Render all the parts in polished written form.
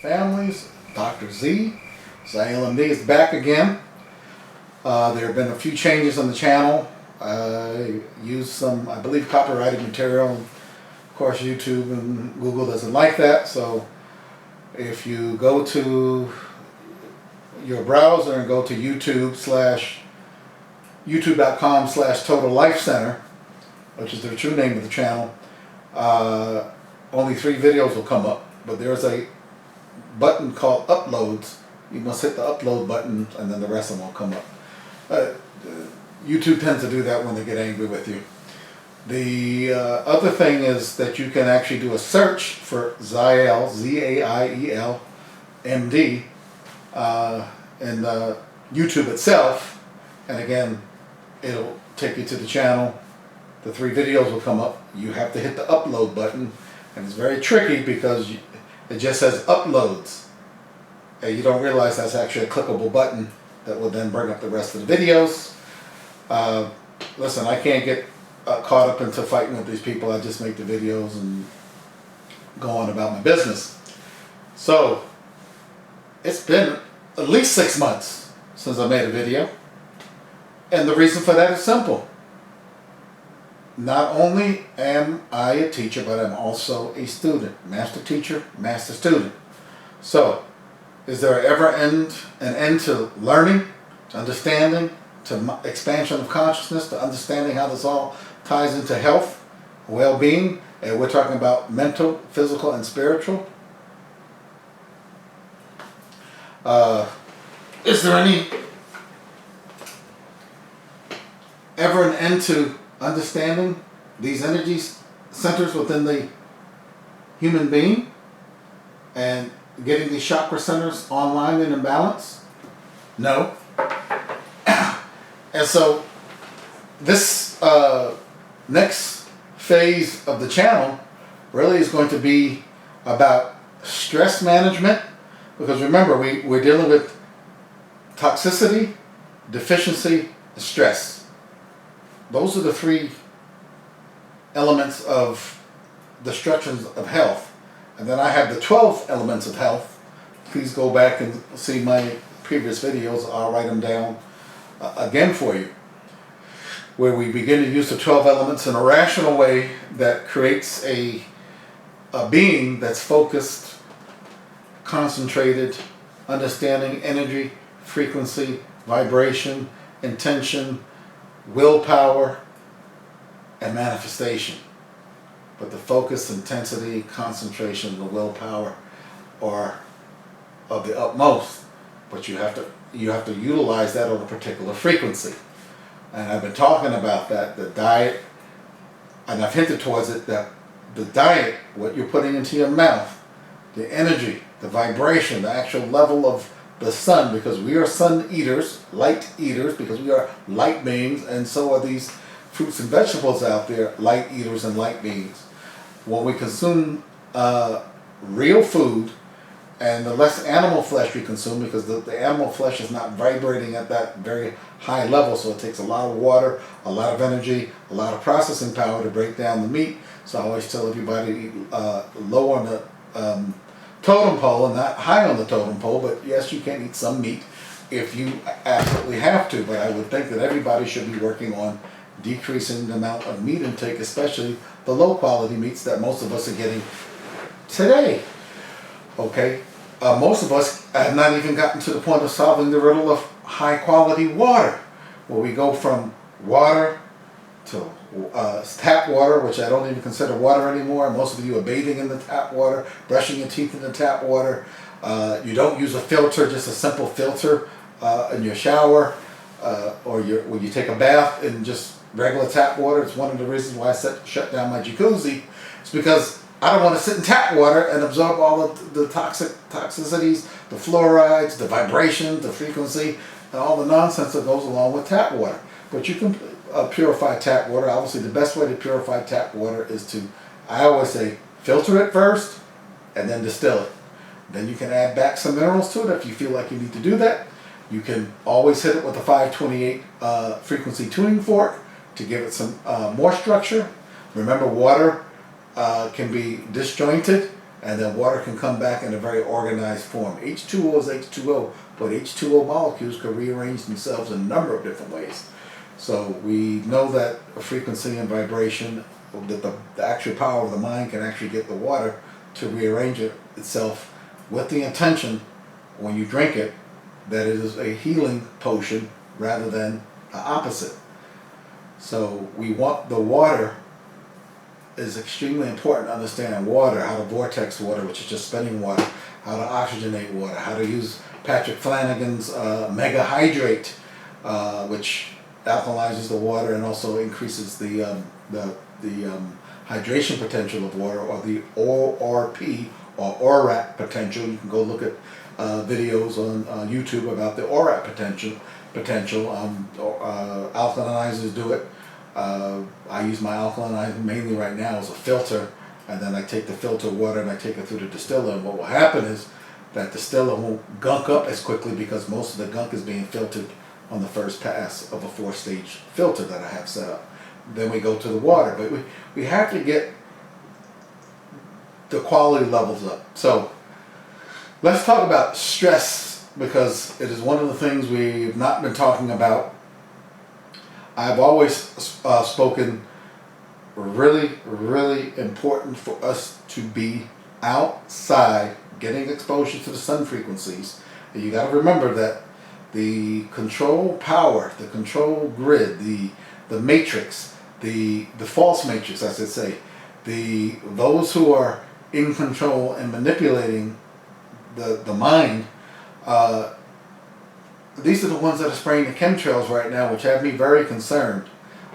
Families, Dr. Z, Zaiel MD is back again. There have been a few changes on the channel. I used some, I believe, copyrighted material. Of course, YouTube and Google doesn't like that, so if you go to your browser and go to youtube.com/Total Life Center, which is the true name of the channel, only 3 videos will come up, but there's a button called uploads. You must hit the upload button and then the rest of them will come up. YouTube tends to do that when they get angry with you. The other thing is that you can actually do a search for Zaiel, Z-A-I-E-L, MD, in YouTube itself, and again, it'll take you to the channel. The 3 videos will come up. You have to hit the upload button, and it's very tricky because it just says uploads, and you don't realize that's actually a clickable button that will then bring up the rest of the videos. Listen, I can't get caught up into fighting with these people. I just make the videos and go on about my business. So it's been at least 6 months since I made a video, and the reason for that is simple. Not only am I a teacher, but I'm also a student. Master teacher, master student. So, is there ever an end to learning, to understanding, to expansion of consciousness, to understanding how this all ties into health, well-being, and we're talking about mental, physical, and spiritual? Is there ever an end to understanding these energies centers within the human being and getting these chakra centers online and in balance? No. And so this next phase of the channel really is going to be about stress management, because remember, we're dealing with toxicity, deficiency, and stress. Those are the 3 elements of destructions of health. And then I have the 12 elements of health. Please go back and see my previous videos. I'll write them down again for you, where we begin to use the 12 elements in a rational way that creates a being that's focused, concentrated, understanding energy, frequency, vibration, intention, willpower, and manifestation. But the focus, intensity, concentration, the willpower are of the utmost. But you have to utilize that on a particular frequency. And I've been talking about that, the diet, and I've hinted towards it, that the diet, what you're putting into your mouth, the energy, the vibration, the actual level of the sun, because we are sun eaters, light eaters, because we are light beings, and so are these fruits and vegetables out there, light eaters and light beings. When we consume real food, and the less animal flesh we consume, because the animal flesh is not vibrating at that very high level, so it takes a lot of water, a lot of energy, a lot of processing power to break down the meat. So I always tell everybody to eat low on the totem pole and not high on the totem pole, but yes, you can eat some meat if you absolutely have to, but I would think that everybody should be working on decreasing the amount of meat intake, especially the low quality meats that most of us are getting today. Okay, most of us have not even gotten to the point of solving the riddle of high quality water, where we go from water to tap water, which I don't even consider water anymore. Most of you are bathing in the tap water, brushing your teeth in the tap water. You don't use a filter, just a simple filter in your shower, or when you take a bath in just regular tap water. It's one of the reasons why I shut down my jacuzzi. It's because I don't want to sit in tap water and absorb all of the toxicities, the fluorides, the vibrations, the frequency, and all the nonsense that goes along with tap water. But you can purify tap water. Obviously, the best way to purify tap water is to, I always say, filter it first and then distill it. Then you can add back some minerals to it if you feel like you need to do that. You can always hit it with a 528 frequency tuning fork, to give it some more structure. Remember, water can be disjointed, and then water can come back in a very organized form. H2O is H2O, but H2O molecules can rearrange themselves in a number of different ways. So we know that frequency and vibration, that the actual power of the mind can actually get the water to rearrange itself with the intention, when you drink it, that it is a healing potion rather than the opposite. So we want the water, is extremely important to understand water, how to vortex water, which is just spinning water, how to oxygenate water, how to use Patrick Flanagan's Mega Hydrate, which alkalizes the water and also increases the hydration potential of water, or the ORP or ORAP potential. You can go look at videos on YouTube about the ORAP potential. Alkalinizers do it. I use my alkalinizer mainly right now as a filter, and then I take the filtered water and I take it through the distiller, and what will happen is that distiller won't gunk up as quickly because most of the gunk is being filtered on the first pass of a 4-stage filter that I have set up. Then we go to the water, but we have to get the quality levels up. So let's talk about stress, because it is one of the things we've not been talking about. I've always spoken really important for us to be outside, getting exposure to the sun frequencies. And you got to remember that the control power, the control grid, the matrix, the false matrix, I should say, those who are in control and manipulating the mind, these are the ones that are spraying the chemtrails right now, which have me very concerned.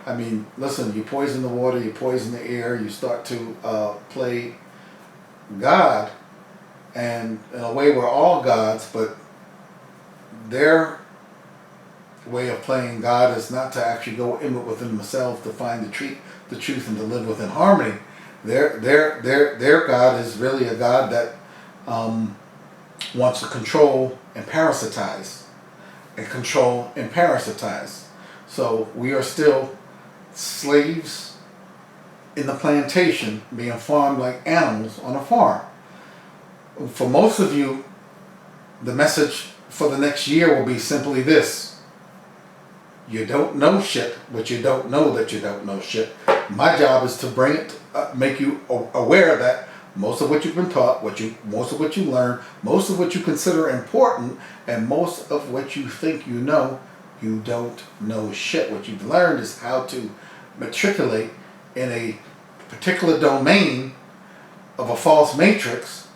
I mean, listen, you poison the water, you poison the air, you start to play God, and in a way we're all gods, but their way of playing God is not to actually go inward within themselves to find the truth and to live within harmony. Their God is really a God that wants to control and parasitize. So we are still slaves in the plantation, being farmed like animals on a farm. For most of you, the message for the next year will be simply this: you don't know shit, but you don't know that you don't know shit. My job is to bring it, make you aware that most of what you've been taught, most of what you learn, most of what you consider important, and most of what you think you know, you don't know shit. What you've learned is how to matriculate in a particular domain of a false matrix,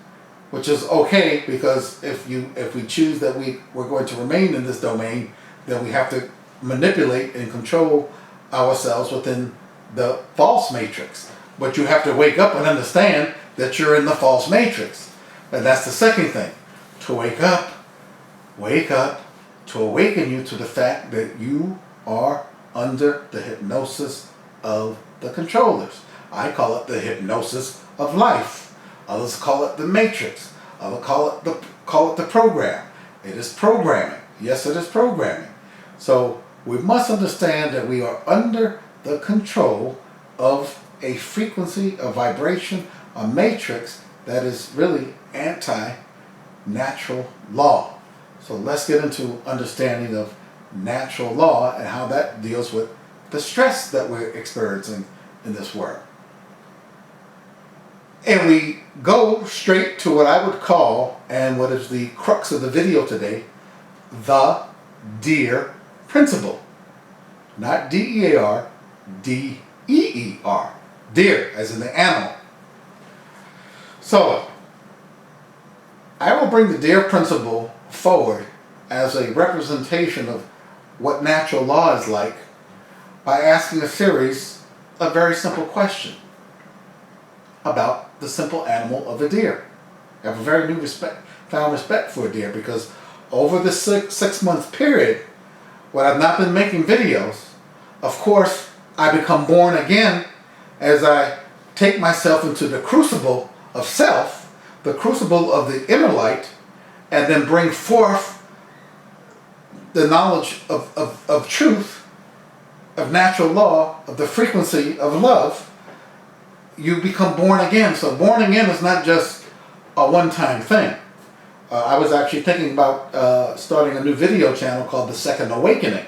which is okay, because if we choose that we're going to remain in this domain, then we have to manipulate and control ourselves within the false matrix. But you have to wake up and understand that you're in the false matrix. And that's the second thing. To wake up, to awaken you to the fact that you are under the hypnosis of the controllers. I call it the hypnosis of life. Others call it the matrix. Others call it the program. It is programming. Yes, it is programming. So we must understand that we are under the control of a frequency, a vibration, a matrix that is really anti-natural law. So let's get into understanding of natural law and how that deals with the stress that we're experiencing in this world. And we go straight to what I would call, and what is the crux of the video today, the deer principle. Not D-E-A-R, D-E-E-R. Deer, as in the animal. So, I will bring the deer principle forward as a representation of what natural law is like by asking a series of very simple questions about the simple animal of a deer. I have a very found respect for a deer, because over the six-month period, when I've not been making videos, of course, I become born again as I take myself into the crucible of self, the crucible of the inner light, and then bring forth the knowledge of truth of natural law of the frequency of love, you become born again. So born again is not just a one-time thing. I was actually thinking about starting a new video channel called The Second Awakening,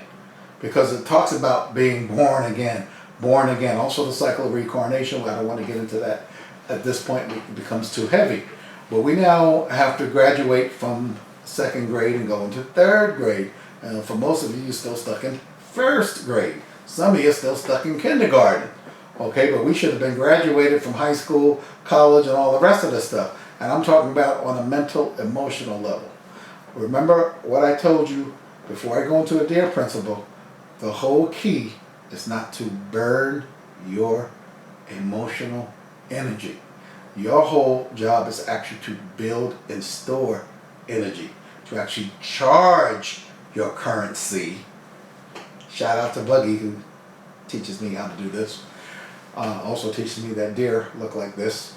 because it talks about being born again. Born again. Also the cycle of reincarnation. I don't want to get into that at this point. It becomes too heavy. But we now have to graduate from second grade and go into third grade. And for most of you, you're still stuck in first grade. Some of you are still stuck in kindergarten. Okay, but we should have been graduated from high school, college, and all the rest of this stuff. And I'm talking about on a mental, emotional level. Remember what I told you before I go into a DARE principle. The whole key is not to burn your emotional energy. Your whole job is actually to build and store energy, to actually charge your currency. Shout out to Buggy, who teaches me how to do this. Also teaches me that deer look like this.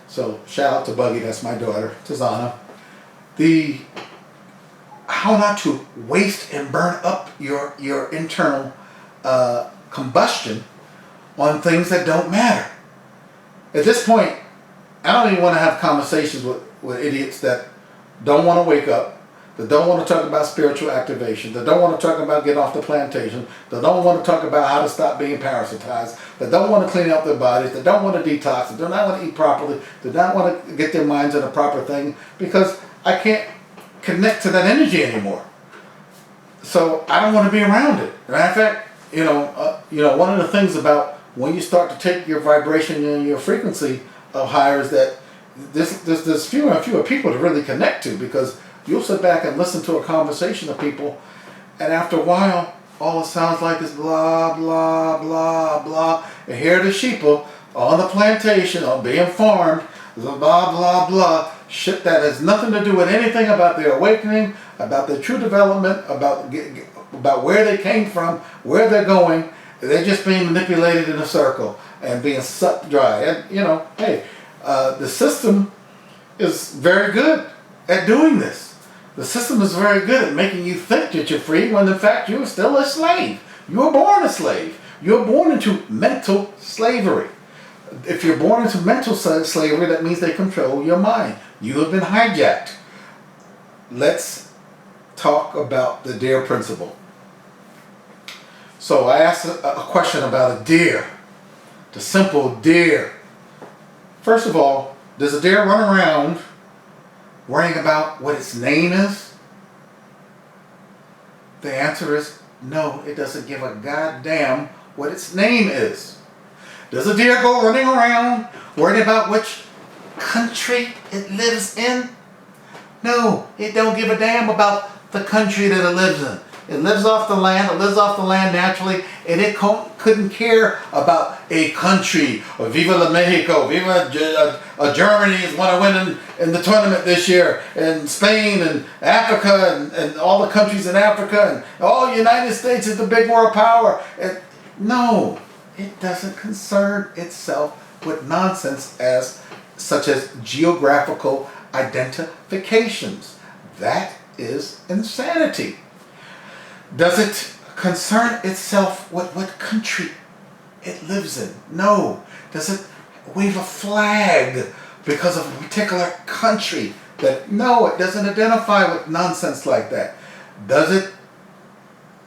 So shout out to Buggy, that's my daughter, Tizana. How not to waste and burn up your internal combustion on things that don't matter. At this point, I don't even want to have conversations with idiots that don't want to wake up, that don't want to talk about spiritual activation, that don't want to talk about getting off the plantation, that don't want to talk about how to stop being parasitized, that don't want to clean up their bodies, that don't want to detox, that do not want to eat properly, that don't want to get their minds in a proper thing, because I can't connect to that energy anymore. So I don't want to be around it. Matter of fact, one of the things about when you start to take your vibration and your frequency up higher is that there's fewer and fewer people to really connect to, because you'll sit back and listen to a conversation of people, and after a while, all it sounds like is blah, blah, blah, blah. And here are the sheeple on the plantation, or being farmed, blah, blah, blah. Shit that has nothing to do with anything about their awakening, about their true development, about where they came from, where they're going. They're just being manipulated in a circle and being sucked dry. And, hey, the system is very good at doing this. The system is very good at making you think that you're free when in fact you're still a slave. You were born a slave. You're born into mental slavery. If you're born into mental slavery, that means they control your mind. You have been hijacked. Let's talk about the DARE principle. So I asked a question about a deer, the simple deer. First of all, does a deer run around worrying about what its name is? The answer is no, it doesn't give a goddamn what its name is. Does a deer go running around worried about which country it lives in? No, it don't give a damn about the country that it lives in. It lives off the land, it lives off the land naturally, and it couldn't care about a country, or Viva la Mexico, Viva Germany is going to win in the tournament this year, and Spain and Africa and all the countries in Africa, and all the United States is the big world power. No, it doesn't concern itself with nonsense such as geographical identifications. That is insanity. Does it concern itself with what country it lives in? No. Does it wave a flag because of a particular country? No, it doesn't identify with nonsense like that. Does it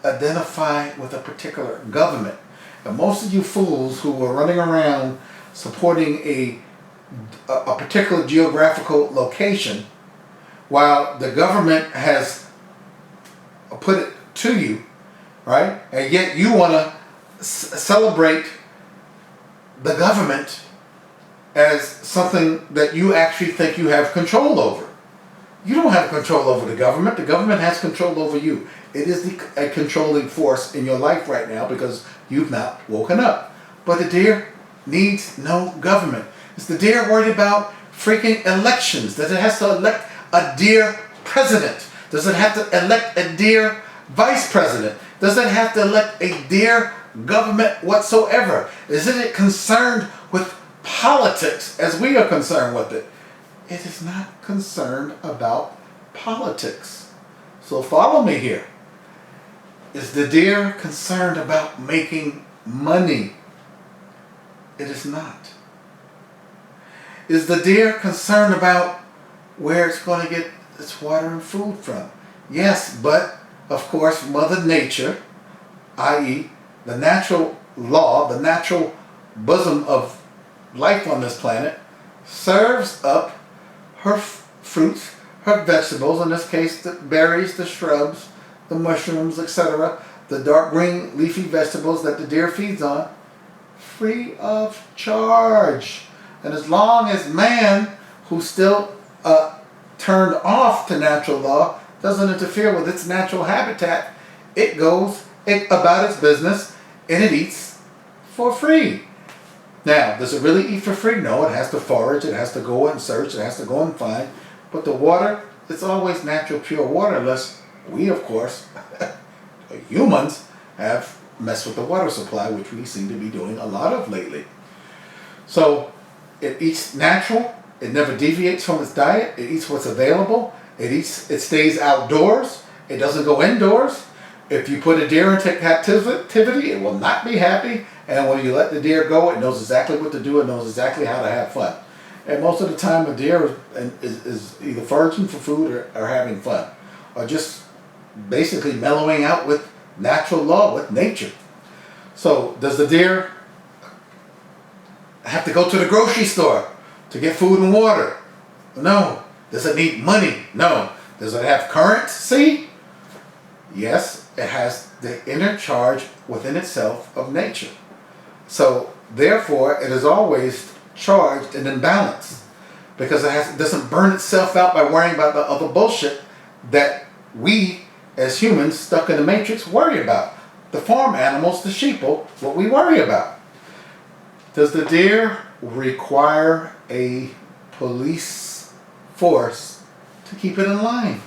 identify with a particular government? And most of you fools who are running around supporting a particular geographical location, while the government has put it to you, right? And yet you want to celebrate the government as something that you actually think you have control over. You don't have control over the government. The government has control over you. It is a controlling force in your life right now because you've not woken up. But the deer needs no government. Is the deer worried about freaking elections? Does it have to elect a deer president? Does it have to elect a deer vice president? Does it have to elect a deer government whatsoever? Isn't it concerned with politics as we are concerned with it? It is not concerned about politics. So follow me here. Is the deer concerned about making money? It is not. Is the deer concerned about where it's going to get its water and food from? Yes, but of course Mother Nature, i.e. the natural law, the natural bosom of life on this planet, serves up her fruits, her vegetables, in this case the berries, the shrubs, the mushrooms, etc., the dark green leafy vegetables that the deer feeds on, free of charge. And as long as man, who's still turned off to natural law, doesn't interfere with its natural habitat, it goes about its business and it eats for free. Now, does it really eat for free? No, it has to forage, it has to go and search, it has to go and find. But the water, it's always natural, pure water, unless we, of course, humans, have messed with the water supply, which we seem to be doing a lot of lately. So, it eats natural, it never deviates from its diet, it eats what's available, it stays outdoors, it doesn't go indoors. If you put a deer into captivity, it will not be happy, and when you let the deer go, it knows exactly what to do, it knows exactly how to have fun. And most of the time a deer is either foraging for food or having fun, or just basically mellowing out with natural law, with nature. So does the deer have to go to the grocery store to get food and water? No. Does it need money? No. Does it have currency? Yes, it has the inner charge within itself of nature. So therefore it is always charged and in balance, because it doesn't burn itself out by worrying about the other bullshit that we as humans stuck in the matrix worry about. The farm animals, the sheeple, what we worry about. Does the deer require a police force to keep it in line?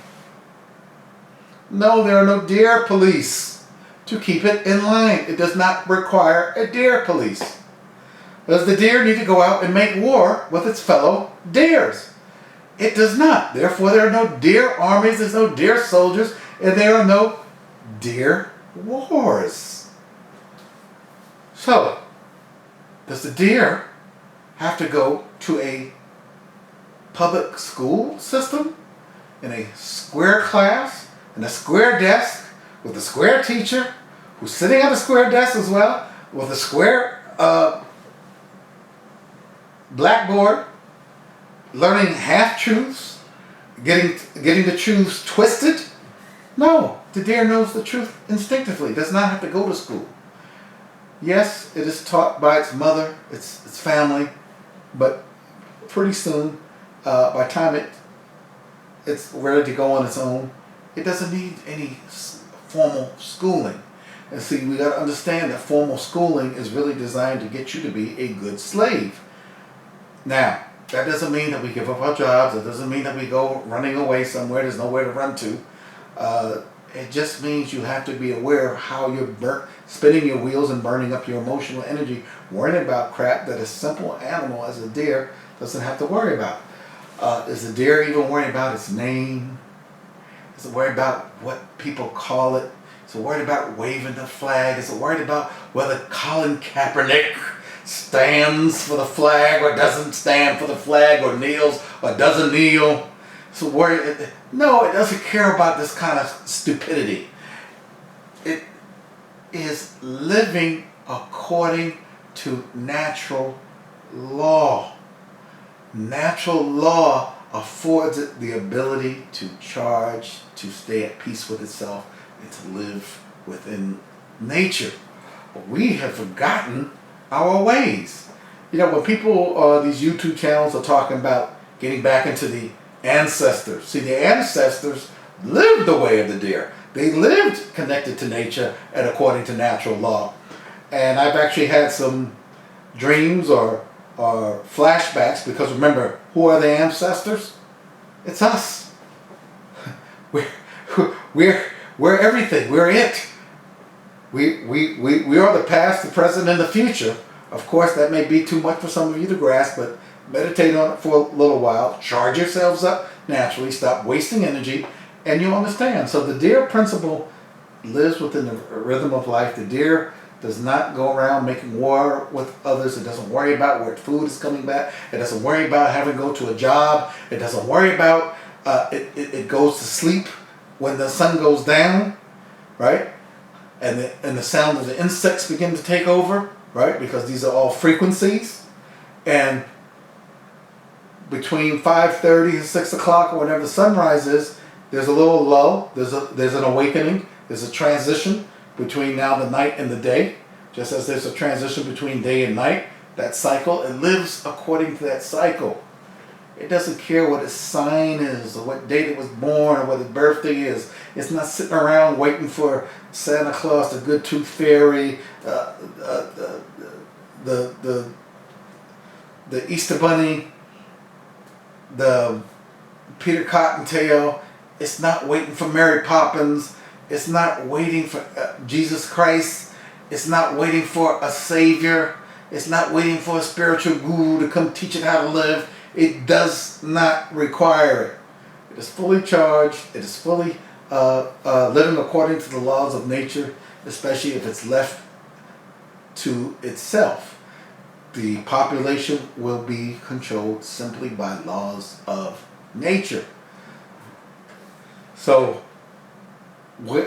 No, there are no deer police to keep it in line. It does not require a deer police. Does the deer need to go out and make war with its fellow deers? It does not. Therefore, there are no deer armies, there's no deer soldiers, and there are no deer wars. So, does the deer have to go to a public school system, in a square class, in a square desk, with a square teacher, who's sitting at a square desk as well, with a square blackboard, learning half-truths, getting the truths twisted? No, the deer knows the truth instinctively. It does not have to go to school. Yes, it is taught by its mother, its family, but pretty soon, by the time it's ready to go on its own, it doesn't need any formal schooling. And see, we got to understand that formal schooling is really designed to get you to be a good slave. Now, that doesn't mean that we give up our jobs. It doesn't mean that we go running away somewhere. There's nowhere to run to. It just means you have to be aware of how you're spinning your wheels and burning up your emotional energy, worrying about crap that a simple animal as a deer doesn't have to worry about. Is the deer even worried about its name? Is it worried about what people call it? Is it worried about waving the flag? Is it worried about whether Colin Kaepernick stands for the flag or doesn't stand for the flag, or kneels or doesn't kneel? So no, it doesn't care about this kind of stupidity. It is living according to natural law. Natural law affords it the ability to charge, to stay at peace with itself, and to live within nature. But we have forgotten our ways. You know, when people, these YouTube channels are talking about getting back into the ancestors. See, the ancestors lived the way of the deer. They lived connected to nature and according to natural law. And I've actually had some dreams or flashbacks, because remember, who are the ancestors? It's us. We're everything. We're it. We are the past, the present, and the future. Of course, that may be too much for some of you to grasp, but meditate on it for a little while. Charge yourselves up naturally. Stop wasting energy, and you'll understand. So the deer principle lives within the rhythm of life. The deer does not go around making war with others. It doesn't worry about where food is coming back. It doesn't worry about having to go to a job. It doesn't worry about, it goes to sleep when the sun goes down, right? And the sound of the insects begin to take over, right? Because these are all frequencies. And between 5:30 and 6 o'clock, or whenever the sunrise is, there's a little lull. There's an awakening. There's a transition between now the night and the day. Just as there's a transition between day and night, that cycle, it lives according to that cycle. It doesn't care what its sign is, or what date it was born, or what its birthday is. It's not sitting around waiting for Santa Claus, the Good Tooth Fairy, the Easter Bunny, the Peter Cottontail. It's not waiting for Mary Poppins. It's not waiting for Jesus Christ. It's not waiting for a Savior. It's not waiting for a spiritual guru to come teach it how to live. It does not require it. It is fully charged. It is fully living according to the laws of nature, especially if it's left to itself. The population will be controlled simply by laws of nature. So,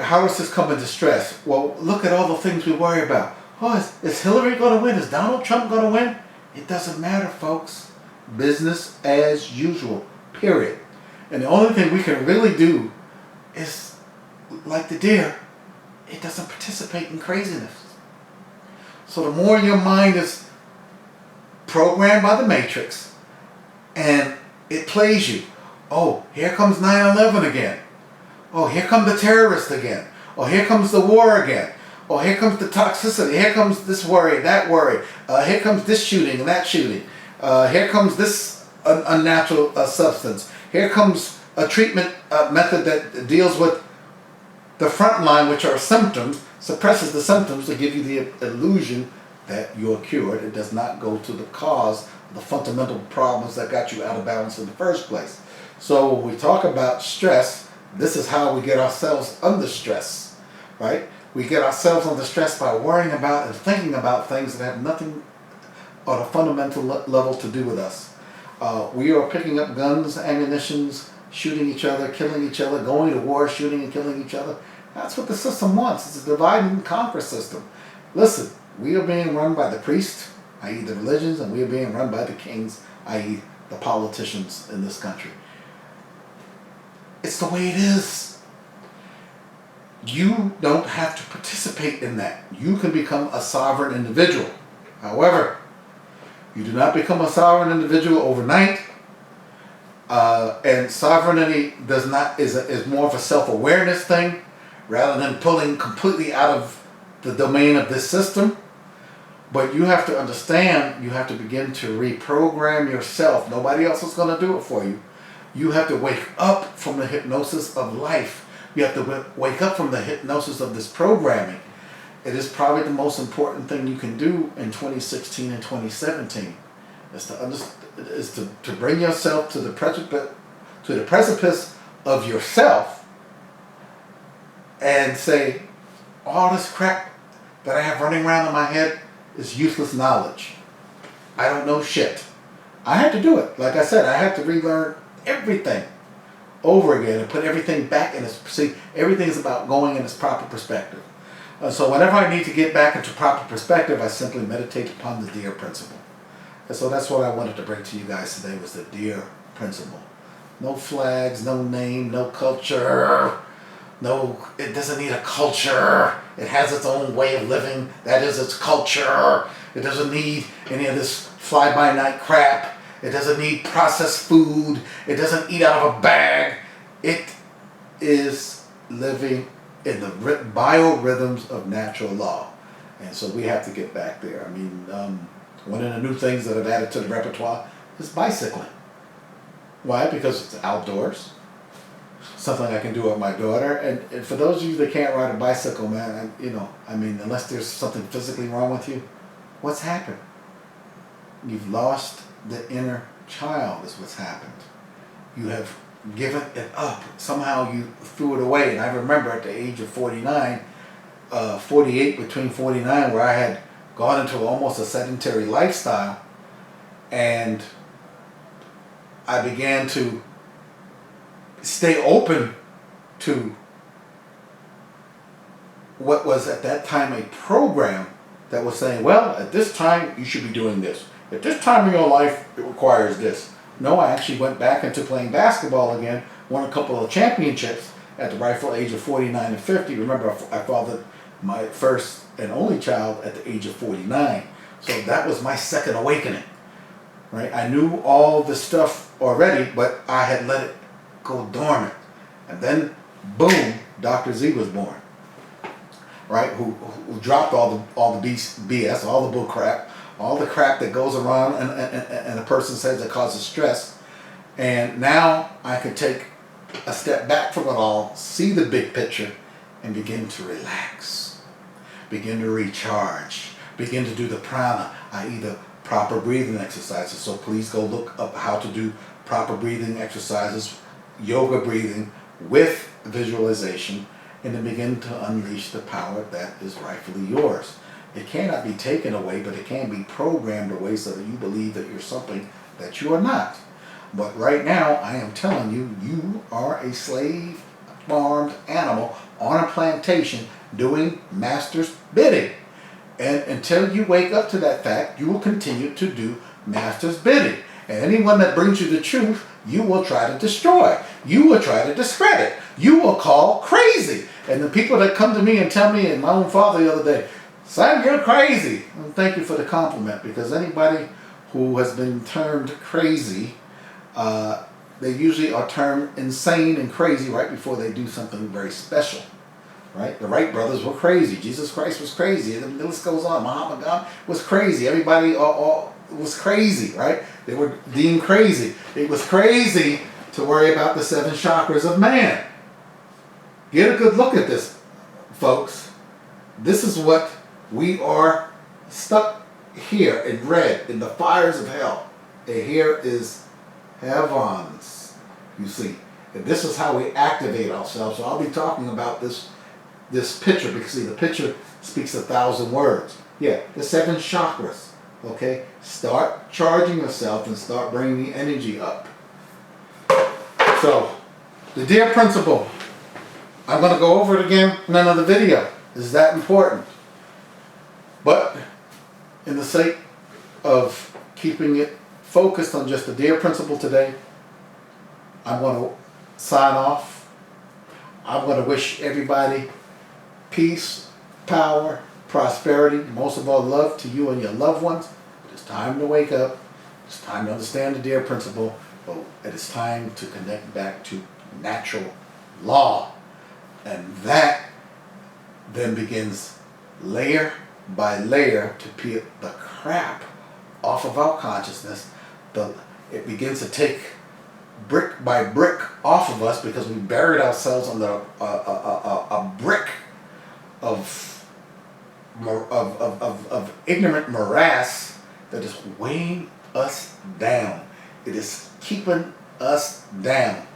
how does this come into stress? Well, look at all the things we worry about. Oh, is Hillary going to win? Is Donald Trump going to win? It doesn't matter, folks. Business as usual, period. And the only thing we can really do is, like the deer, it doesn't participate in craziness. So the more your mind is programmed by the matrix and it plays you, oh, here comes 9/11 again. Oh, here comes the terrorist again. Oh, here comes the war again. Oh, here comes the toxicity. Here comes this worry, that worry. Here comes this shooting and that shooting. Here comes this unnatural substance. Here comes a treatment method that deals with the front line, which are symptoms, suppresses the symptoms to give you the illusion that you're cured. It does not go to the cause, the fundamental problems that got you out of balance in the first place. So when we talk about stress, this is how we get ourselves under stress, right? We get ourselves under stress by worrying about and thinking about things that have nothing on a fundamental level to do with us. We are picking up guns, ammunitions, shooting each other, killing each other, going to war, shooting and killing each other. That's what the system wants. It's a divide and conquer system. Listen, we are being run by the priests, i.e. the religions, and we are being run by the kings, i.e. the politicians in this country. It's the way it is. You don't have to participate in that. You can become a sovereign individual. However, you do not become a sovereign individual overnight. And sovereignty is more of a self-awareness thing, rather than pulling completely out of the domain of this system. But you have to understand, you have to begin to reprogram yourself. Nobody else is going to do it for you. You have to wake up from the hypnosis of life. You have to wake up from the hypnosis of this programming. It is probably the most important thing you can do in 2016 and 2017. Is to bring yourself to the precipice of yourself and say, all this crap that I have running around in my head is useless knowledge. I don't know shit. I had to do it. Like I said, I had to relearn everything over again and put everything back in its... See, everything is about going in its proper perspective. So whenever I need to get back into proper perspective, I simply meditate upon the deer principle. And so that's what I wanted to bring to you guys today, was the deer principle. No flags, no name, no culture. No, it doesn't need a culture. It has its own way of living. That is its culture. It doesn't need any of this fly-by-night crap. It doesn't need processed food. It doesn't eat out of a bag. It is living in the biorhythms of natural law. And so we have to get back there. I mean, one of the new things that I've added to the repertoire is bicycling. Why? Because it's outdoors. Something I can do with my daughter. And for those of you that can't ride a bicycle, man, unless there's something physically wrong with you, what's happened? You've lost the inner child is what's happened. You have given it up. Somehow you threw it away. And I remember at the age of 49, 48, between 49, where I had gone into almost a sedentary lifestyle, and I began to stay open to what was at that time a program that was saying, well, at this time you should be doing this. At this time in your life, it requires this. No, I actually went back into playing basketball again, won a couple of championships at the rightful age of 49 and 50. Remember, I fathered my first and only child at the age of 49. So that was my second awakening, right? I knew all the stuff already, but I had let it go dormant. And then, boom, Dr. Z was born, right? Who dropped all the BS, all the bull crap, all the crap that goes around and a person says that causes stress. And now I can take a step back from it all, see the big picture, and begin to relax, begin to recharge, begin to do the prana, i.e. the proper breathing exercises. So please go look up how to do proper breathing exercises, yoga breathing with visualization, and then begin to unleash the power that is rightfully yours. It cannot be taken away, but it can be programmed away so that you believe that you're something that you are not. But right now, I am telling you, you are a slave farmed animal on a plantation doing master's bidding. And until you wake up to that fact, you will continue to do master's bidding. And anyone that brings you the truth, you will try to destroy. You will try to discredit. You will call crazy. And the people that come to me and tell me, and my own father the other day, son, you're crazy. Well, thank you for the compliment, because anybody who has been termed crazy, they usually are termed insane and crazy right before they do something very special. Right? The Wright brothers were crazy. Jesus Christ was crazy. And the list goes on. Muhammad God was crazy. Everybody was crazy, right? They were deemed crazy. It was crazy to worry about the 7 chakras of man. Get a good look at this, folks. This is what we are stuck here in red, in the fires of hell. And here is heavens, you see. And this is how we activate ourselves. So I'll be talking about this picture, because see, the picture speaks 1,000 words. Yeah, the 7 chakras. Okay, start charging yourself and start bringing the energy up. So, the dear principle, I'm going to go over it again in another video. Is that important? But in the sake of keeping it focused on just the dear principle today, I'm going to sign off. I'm going to wish everybody peace, power, prosperity, most of all love to you and your loved ones. It is time to wake up. It's time to understand the dear principle, but it is time to connect back to natural law. And that then begins layer by layer to peel the crap off of our consciousness. It begins to take brick by brick off of us, because we buried ourselves under a brick of ignorant morass that is weighing us down. It is keeping us down.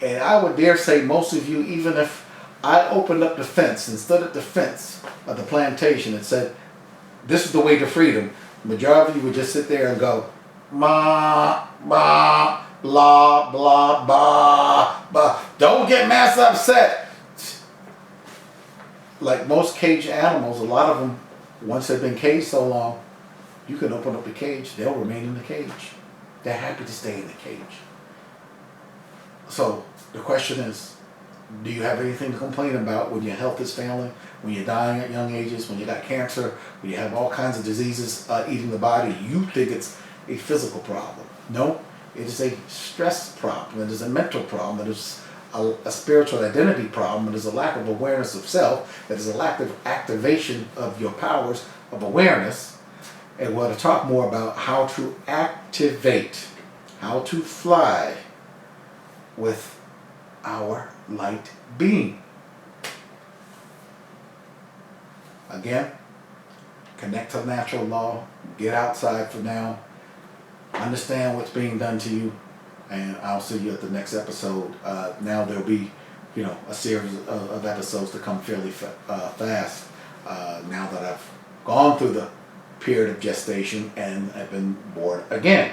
And I would dare say most of you, even if I opened up the fence and stood at the fence of the plantation and said, this is the way to freedom, the majority of you would just sit there and go, ma, ma, blah, blah, blah, blah. Don't get mass upset. Like most caged animals, a lot of them, once they've been caged so long, you can open up the cage, they'll remain in the cage. They're happy to stay in the cage. So the question is, do you have anything to complain about when your health is failing, when you're dying at young ages, when you got cancer, when you have all kinds of diseases eating the body? You think it's a physical problem. No, it is a stress problem. It is a mental problem. It is a spiritual identity problem. It is a lack of awareness of self. It is a lack of activation of your powers of awareness. And we're going to talk more about how to activate, how to fly with our light being. Again, connect to natural law, get outside for now, understand what's being done to you, and I'll see you at the next episode. Now there'll be, a series of episodes to come fairly fast. Now that I've gone through the period of gestation and I've been born again,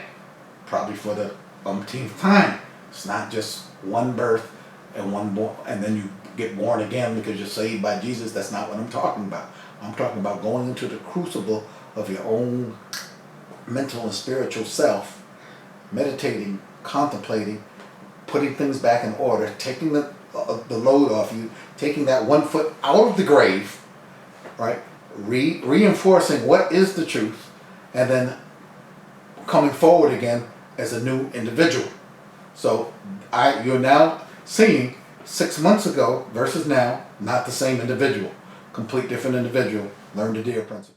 probably for the umpteenth time. It's not just one birth and one born, and then you get born again because you're saved by Jesus. That's not what I'm talking about. I'm talking about going into the crucible of your own mental and spiritual self, meditating, contemplating, putting things back in order, taking the load off you, taking that 1 foot out of the grave, right? Reinforcing what is the truth, and then coming forward again as a new individual. So you're now seeing 6 months ago versus now, not the same individual, complete different individual. Learn the DEAR principle.